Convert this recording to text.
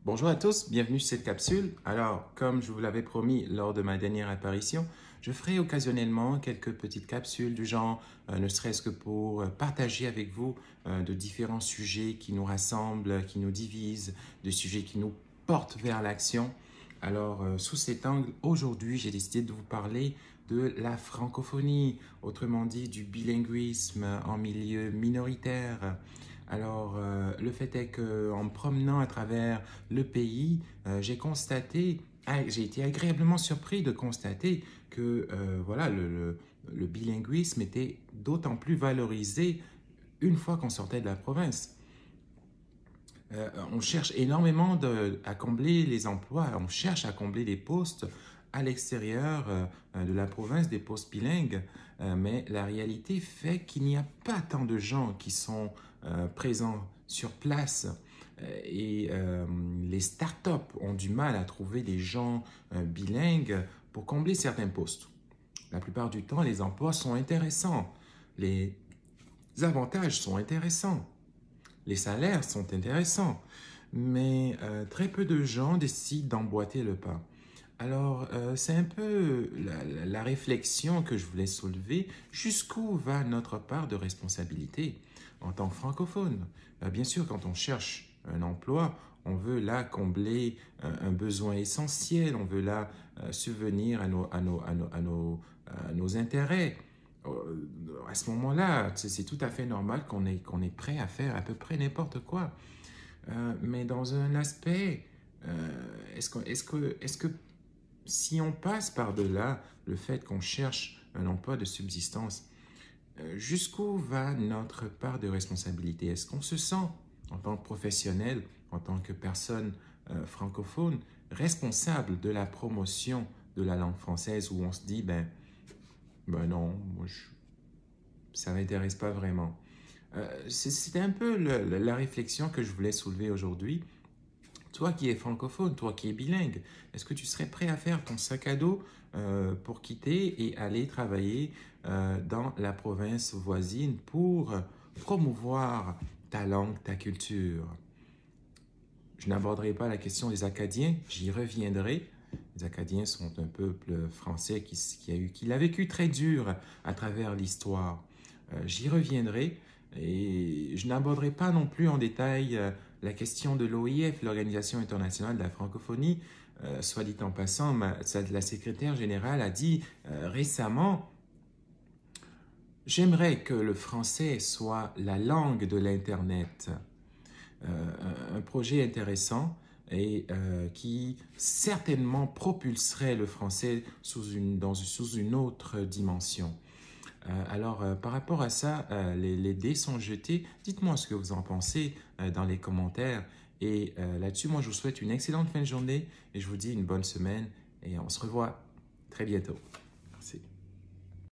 Bonjour à tous, bienvenue sur cette capsule. Alors, comme je vous l'avais promis lors de ma dernière apparition, je ferai occasionnellement quelques petites capsules du genre, ne serait-ce que pour partager avec vous de différents sujets qui nous rassemblent, qui nous divisent, des sujets qui nous portent vers l'action. Alors, sous cet angle, aujourd'hui, j'ai décidé de vous parler de la francophonie, autrement dit du bilinguisme en milieu minoritaire. Alors, le fait est qu'en me promenant à travers le pays, j'ai été agréablement surpris de constater que voilà, le bilinguisme était d'autant plus valorisé une fois qu'on sortait de la province. On cherche énormément à combler les emplois, on cherche à combler des postes à l'extérieur de la province, des postes bilingues, mais la réalité fait qu'il n'y a pas tant de gens qui sont présents sur place et les startups ont du mal à trouver des gens bilingues pour combler certains postes. La plupart du temps, les emplois sont intéressants, les avantages sont intéressants. Les salaires sont intéressants, mais très peu de gens décident d'emboîter le pas. Alors, c'est un peu la réflexion que je voulais soulever. Jusqu'où va notre part de responsabilité en tant que francophone? Bien sûr, quand on cherche un emploi, on veut là combler un besoin essentiel, on veut là subvenir à nos intérêts. À ce moment-là, c'est tout à fait normal qu'on est prêt à faire à peu près n'importe quoi. Mais dans un aspect, est-ce que si on passe par-delà le fait qu'on cherche un emploi de subsistance, jusqu'où va notre part de responsabilité? Est-ce qu'on se sent, en tant que professionnel, en tant que personne francophone, responsable de la promotion de la langue française où on se dit, ben non, ça ne m'intéresse pas vraiment. C'était un peu la réflexion que je voulais soulever aujourd'hui. Toi qui es francophone, toi qui es bilingue, est-ce que tu serais prêt à faire ton sac à dos pour quitter et aller travailler dans la province voisine pour promouvoir ta langue, ta culture? Je n'aborderai pas la question des Acadiens, j'y reviendrai. Les Acadiens sont un peuple français qui l'a vécu très dur à travers l'histoire. J'y reviendrai et je n'aborderai pas non plus en détail la question de l'OIF, l'Organisation internationale de la francophonie. Soit dit en passant, la secrétaire générale a dit récemment: j'aimerais que le français soit la langue de l'Internet. Un projet intéressant et qui certainement propulserait le français sous une autre dimension. Alors, par rapport à ça, les dés sont jetés. Dites-moi ce que vous en pensez dans les commentaires. Et là-dessus, moi, je vous souhaite une excellente fin de journée et je vous dis une bonne semaine et on se revoit très bientôt. Merci.